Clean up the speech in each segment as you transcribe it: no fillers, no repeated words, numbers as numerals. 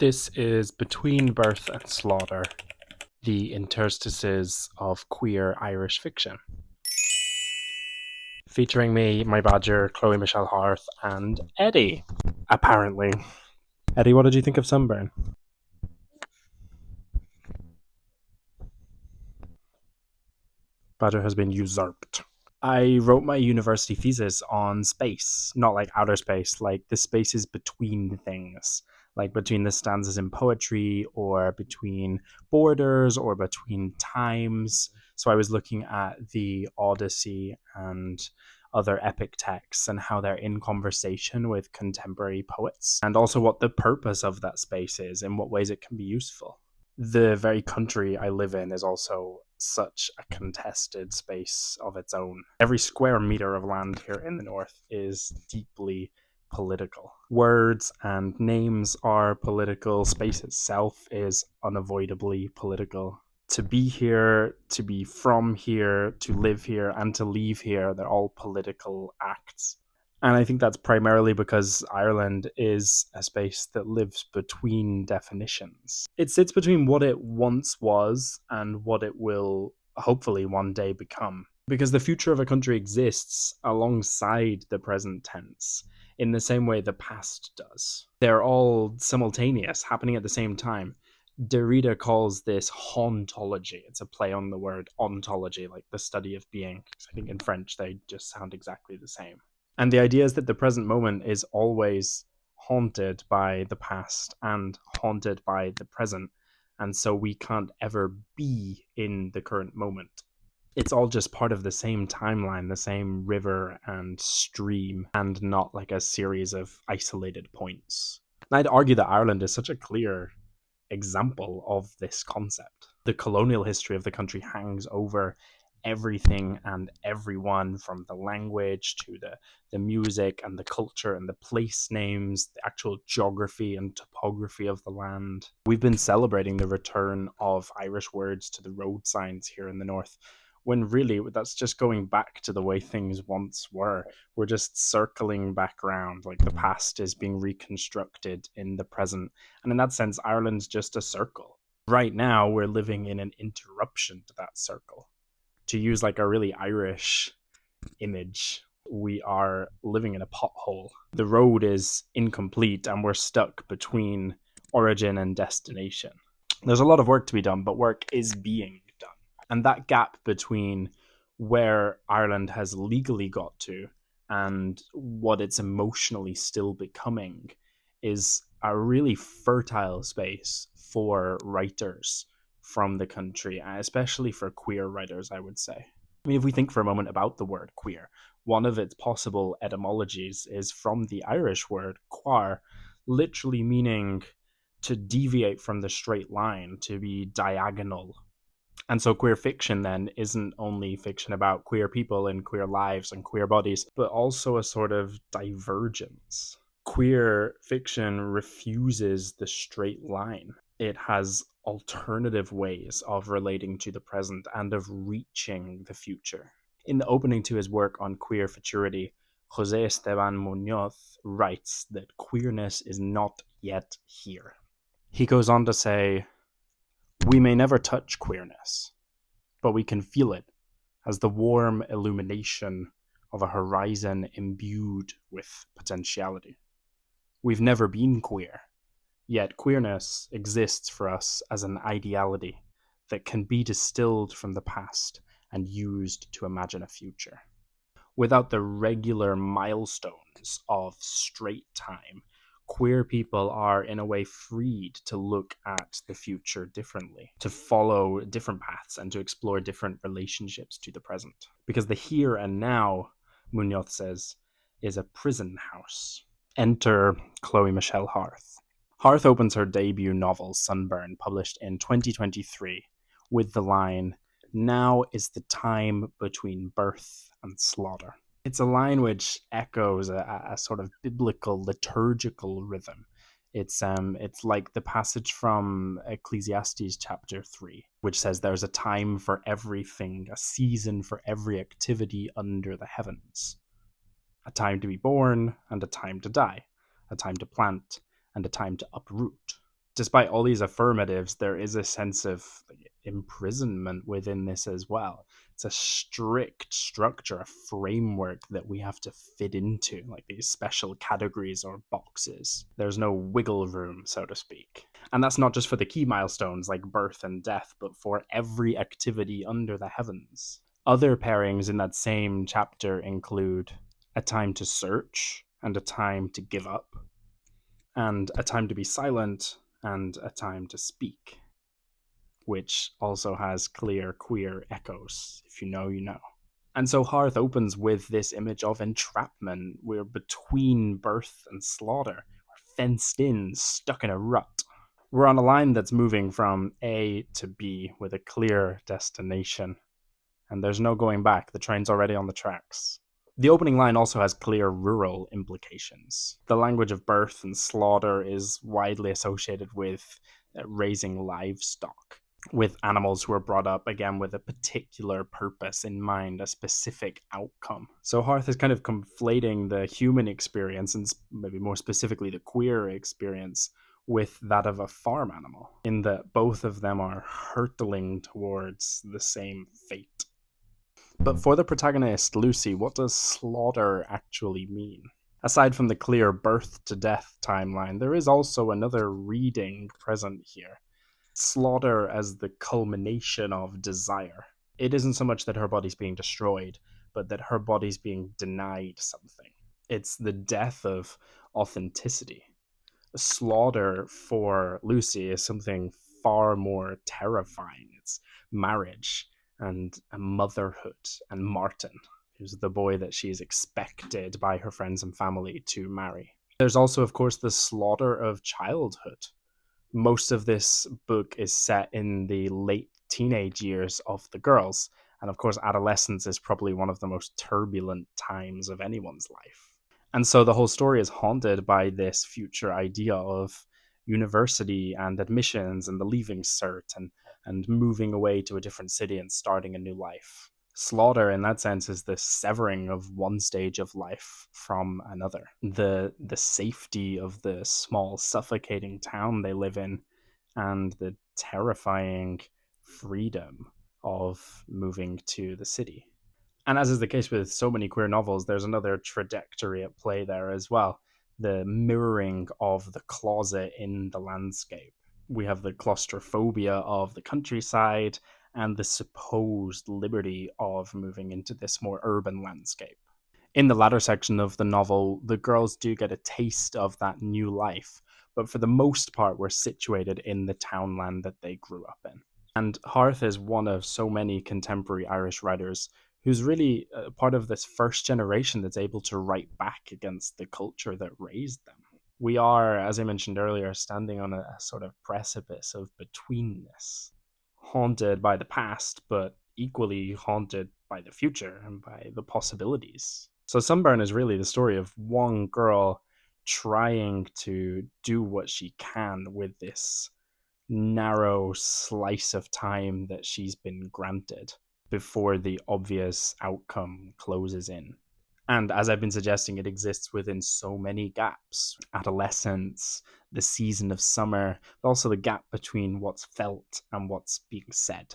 This is Between Birth and Slaughter, the interstices of queer Irish fiction. Featuring me, my badger, Chloe Michelle Howarth, and Eddie, apparently. Eddie, what did you think of Sunburn? Badger has been usurped. I wrote my university thesis on space, not like outer space, like the spaces between things, like between the stanzas in poetry or between borders or between times. So I was looking at the Odyssey and other epic texts and how they're in conversation with contemporary poets, and also what the purpose of that space is and what ways it can be useful. The very country I live in is also such a contested space of its own. Every square meter of land here in the north is deeply political. Words and names are political. Space itself is unavoidably political. To be here, to be from here, to live here, and to leave here, they're all political acts. And I think that's primarily because Ireland is a space that lives between definitions. It sits between what it once was and what it will hopefully one day become. Because the future of a country exists alongside the present tense in the same way the past does. They're all simultaneous, happening at the same time. Derrida calls this hauntology. It's a play on the word ontology, like the study of being. I think in French they just sound exactly the same. And the idea is that the present moment is always haunted by the past and haunted by the present. And so we can't ever be in the current moment. It's all just part of the same timeline, the same river and stream, and not like a series of isolated points. And I'd argue that Ireland is such a clear example of this concept. The colonial history of the country hangs over everything and everyone, from the language to the music and the culture and the place names, the actual geography and topography of the land. We've been celebrating the return of Irish words to the road signs here in the north, when really that's just going back to the way things once were. We're just circling back around, like the past is being reconstructed in the present. And in that sense, Ireland's just a circle. Right now, we're living in an interruption to that circle. To use like a really Irish image, we are living in a pothole. The road is incomplete and we're stuck between origin and destination. There's a lot of work to be done, but work is being done. And that gap between where Ireland has legally got to and what it's emotionally still becoming is a really fertile space for writers from the country, especially for queer writers, I would say. I mean, if we think for a moment about the word queer, one of its possible etymologies is from the Irish word queer, literally meaning to deviate from the straight line, to be diagonal. And so queer fiction then isn't only fiction about queer people and queer lives and queer bodies, but also a sort of divergence. Queer fiction refuses the straight line. It has alternative ways of relating to the present and of reaching the future. In the opening to his work on queer futurity, José Esteban Muñoz writes that queerness is not yet here. He goes on to say, "We may never touch queerness, but we can feel it as the warm illumination of a horizon imbued with potentiality. We've never been queer, yet queerness exists for us as an ideality that can be distilled from the past and used to imagine a future. Without the regular milestones of straight time, queer people are in a way freed to look at the future differently, to follow different paths and to explore different relationships to the present. Because the here and now," Munoz says, "is a prison house." Enter Chloe Michelle Howarth. Howarth opens her debut novel, Sunburn, published in 2023, with the line, "Now is the time between birth and slaughter." It's a line which echoes a sort of biblical liturgical rhythm. It's like the passage from Ecclesiastes chapter 3, which says there's a time for everything, a season for every activity under the heavens. A time to be born and a time to die, a time to plant and a time to uproot. despite all these affirmatives, there is a sense of imprisonment within this as well. It's a strict structure, a framework that we have to fit into, like these special categories or boxes. There's no wiggle room, so to speak. And that's not just for the key milestones like birth and death, but for every activity under the heavens. Other pairings in that same chapter include a time to search and a time to give up, and a time to be silent and a time to speak, which also has clear queer echoes. If you know, you know. And so Hearth opens with this image of entrapment. We're between birth and slaughter. We're fenced in, stuck in a rut. We're on a line that's moving from A to B with a clear destination. And there's no going back. The train's already on the tracks. The opening line also has clear rural implications. The language of birth and slaughter is widely associated with raising livestock, with animals who are brought up again with a particular purpose in mind, a specific outcome. So Hearth is kind of conflating the human experience, and maybe more specifically the queer experience, with that of a farm animal, in that both of them are hurtling towards the same fate. But for the protagonist, Lucy, what does slaughter actually mean? Aside from the clear birth to death timeline, there is also another reading present here. Slaughter as the culmination of desire. It isn't so much that her body's being destroyed, but that her body's being denied something. It's the death of authenticity. Slaughter for Lucy is something far more terrifying. It's marriage and motherhood and Martin, who's the boy that she is expected by her friends and family to marry. There's also, of course, the slaughter of childhood. Most of this book is set in the late teenage years of the girls, and of course, adolescence is probably one of the most turbulent times of anyone's life. And so the whole story is haunted by this future idea of university and admissions and the leaving cert and moving away to a different city and starting a new life. Slaughter, in that sense, is the severing of one stage of life from another. The safety of the small, suffocating town they live in, and the terrifying freedom of moving to the city. And as is the case with so many queer novels, there's another trajectory at play there as well. The mirroring of the closet in the landscape. We have the claustrophobia of the countryside and the supposed liberty of moving into this more urban landscape. In the latter section of the novel, the girls do get a taste of that new life, but for the most part, we're situated in the townland that they grew up in. And Hearth is one of so many contemporary Irish writers who's really part of this first generation that's able to write back against the culture that raised them. We are, as I mentioned earlier, standing on a sort of precipice of betweenness, haunted by the past, but equally haunted by the future and by the possibilities. So Sunburn is really the story of one girl trying to do what she can with this narrow slice of time that she's been granted before the obvious outcome closes in. And as I've been suggesting, it exists within so many gaps. Adolescence, the season of summer, but also the gap between what's felt and what's being said.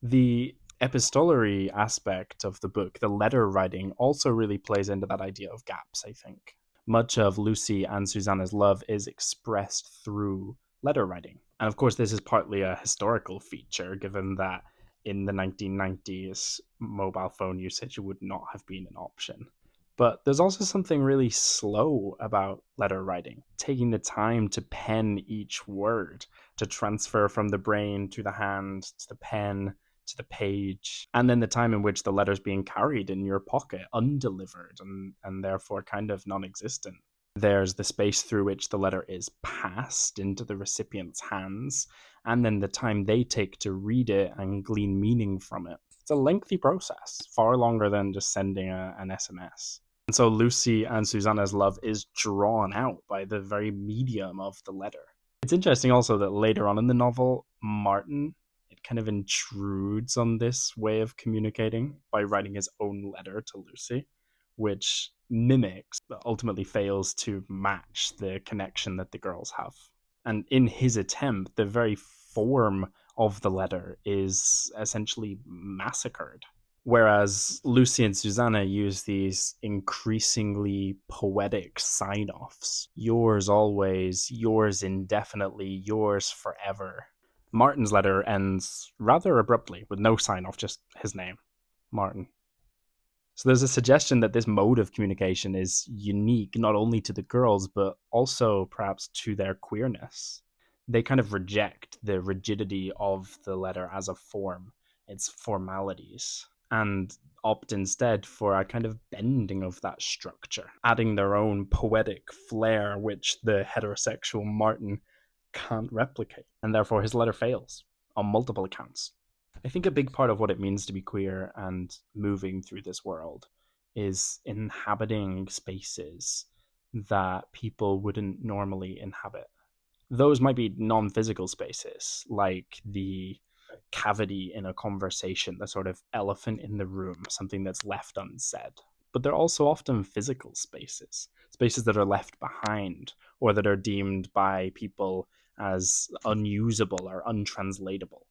The epistolary aspect of the book, the letter writing, also really plays into that idea of gaps, I think. Much of Lucy and Susanna's love is expressed through letter writing. And of course, this is partly a historical feature, given that in the 1990s, mobile phone usage would not have been an option. But there's also something really slow about letter writing, taking the time to pen each word, to transfer from the brain to the hand, to the pen, to the page, and then the time in which the letter's being carried in your pocket, undelivered, and therefore kind of non-existent. There's the space through which the letter is passed into the recipient's hands, and then the time they take to read it and glean meaning from it. It's a lengthy process, far longer than just sending an SMS. And so Lucy and Susanna's love is drawn out by the very medium of the letter. It's interesting also that later on in the novel, Martin, it kind of intrudes on this way of communicating by writing his own letter to Lucy, which mimics, but ultimately fails to match the connection that the girls have. And in his attempt, the very form of the letter is essentially massacred. Whereas Lucy and Susanna use these increasingly poetic sign offs: yours always, yours indefinitely, yours forever. Martin's letter ends rather abruptly with no sign off, just his name, Martin. So there's a suggestion that this mode of communication is unique not only to the girls, but also perhaps to their queerness. They kind of reject the rigidity of the letter as a form, its formalities, and opt instead for a kind of bending of that structure, adding their own poetic flair, which the heterosexual Martin can't replicate. And therefore, his letter fails on multiple accounts. I think a big part of what it means to be queer and moving through this world is inhabiting spaces that people wouldn't normally inhabit. Those might be non physical spaces, like the cavity in a conversation, the sort of elephant in the room, something that's left unsaid. But they're also often physical spaces, spaces that are left behind or that are deemed by people as unusable or untranslatable.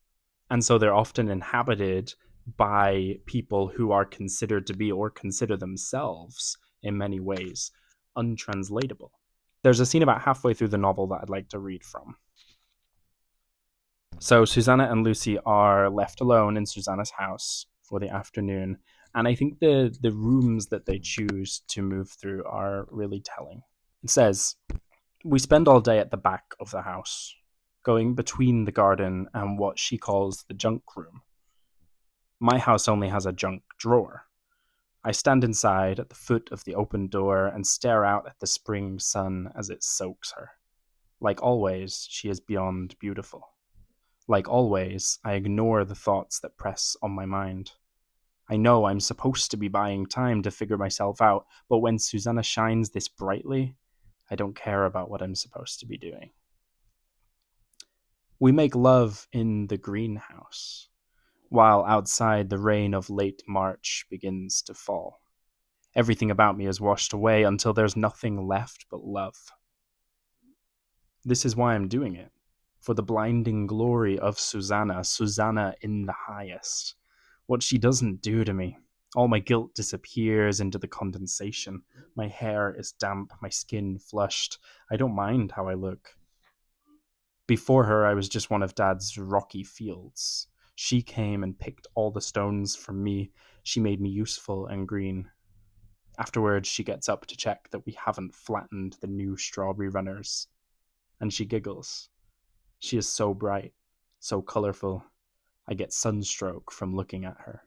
And so they're often inhabited by people who are considered to be, or consider themselves in many ways, untranslatable. There's a scene about halfway through the novel that I'd like to read from. So Susanna and Lucy are left alone in Susanna's house for the afternoon, and I think the rooms that they choose to move through are really telling. It says, "We spend all day at the back of the house, going between the garden and what she calls the junk room. My house only has a junk drawer. I stand inside at the foot of the open door and stare out at the spring sun as it soaks her. Like always, she is beyond beautiful. Like always, I ignore the thoughts that press on my mind. I know I'm supposed to be buying time to figure myself out, but when Susanna shines this brightly, I don't care about what I'm supposed to be doing." We make love in the greenhouse, while outside the rain of late March begins to fall. Everything about me is washed away until there's nothing left but love. This is why I'm doing it. For the blinding glory of Susanna, Susanna in the highest. What she doesn't do to me. All my guilt disappears into the condensation. My hair is damp, my skin flushed. I don't mind how I look. Before her, I was just one of Dad's rocky fields. She came and picked all the stones from me. She made me useful and green. Afterwards, she gets up to check that we haven't flattened the new strawberry runners. And she giggles. She is so bright, so colorful. I get sunstroke from looking at her.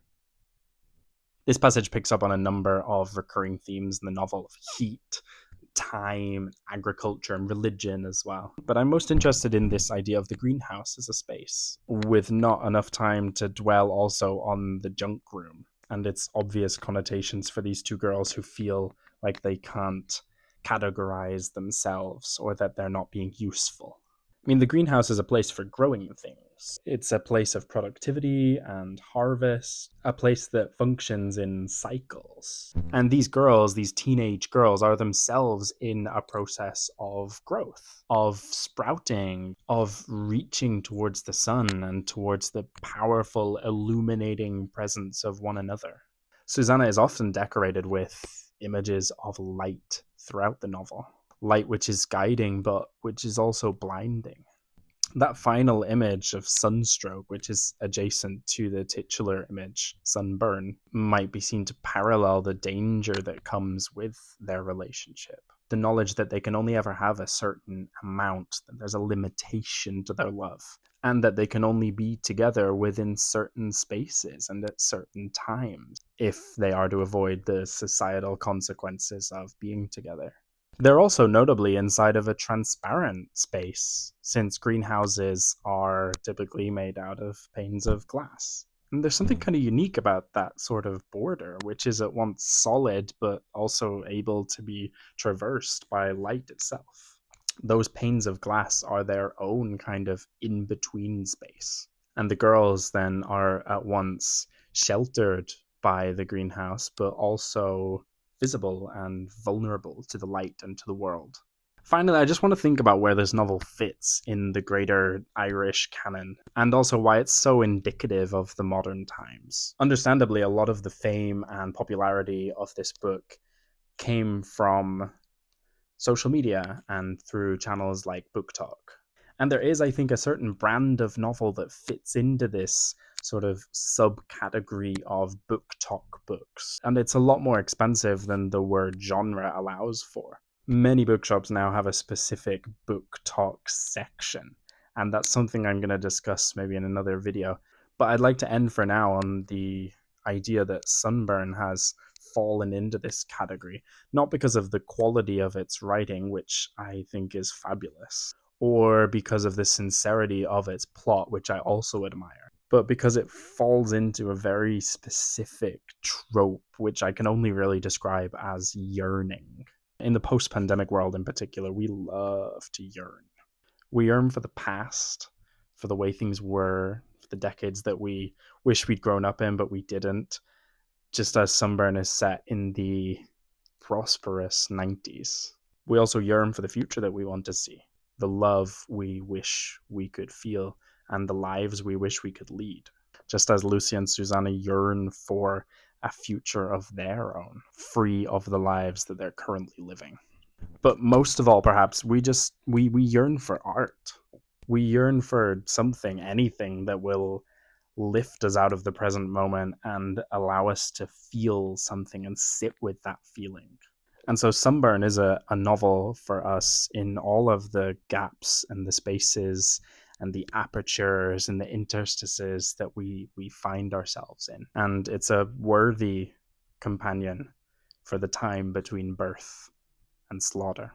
This passage picks up on a number of recurring themes in the novel of heat, time, agriculture, and religion as well. But I'm most interested in this idea of the greenhouse as a space, with not enough time to dwell also on the junk room and its obvious connotations for these two girls who feel like they can't categorize themselves or that they're not being useful. I mean, the greenhouse is a place for growing things. It's a place of productivity and harvest, a place that functions in cycles. And these girls, these teenage girls, are themselves in a process of growth, of sprouting, of reaching towards the sun and towards the powerful, illuminating presence of one another. Susanna is often decorated with images of light throughout the novel. Light which is guiding, but which is also blinding. That final image of sunstroke, which is adjacent to the titular image, Sunburn, might be seen to parallel the danger that comes with their relationship. The knowledge that they can only ever have a certain amount, that there's a limitation to their love, and that they can only be together within certain spaces and at certain times if they are to avoid the societal consequences of being together. They're also notably inside of a transparent space, since greenhouses are typically made out of panes of glass. And there's something kind of unique about that sort of border, which is at once solid but also able to be traversed by light itself. Those panes of glass are their own kind of in-between space. And the girls then are at once sheltered by the greenhouse, but also visible and vulnerable to the light and to the world. Finally, I just want to think about where this novel fits in the greater Irish canon, and also why it's so indicative of the modern times. Understandably, a lot of the fame and popularity of this book came from social media and through channels like Book Talk. And there is, I think, a certain brand of novel that fits into this sort of subcategory of book talk books. And it's a lot more expensive than the word genre allows for. Many bookshops now have a specific book talk section, and that's something I'm going to discuss maybe in another video. But I'd like to end for now on the idea that Sunburn has fallen into this category, not because of the quality of its writing, which I think is fabulous, or because of the sincerity of its plot, which I also admire, but because it falls into a very specific trope, which I can only really describe as yearning. In the post pandemic world in particular, we love to yearn. We yearn for the past, for the way things were, for the decades that we wish we'd grown up in, but we didn't, just as Sunburn is set in the prosperous 90s. We also yearn for the future that we want to see, the love we wish we could feel, and the lives we wish we could lead, just as Lucy and Susanna yearn for a future of their own, free of the lives that they're currently living. But most of all, perhaps, we yearn for art. We yearn for something, anything that will lift us out of the present moment and allow us to feel something and sit with that feeling. And so Sunburn is a novel for us in all of the gaps and the spaces and the apertures and the interstices that we find ourselves in. And it's a worthy companion for the time between birth and slaughter.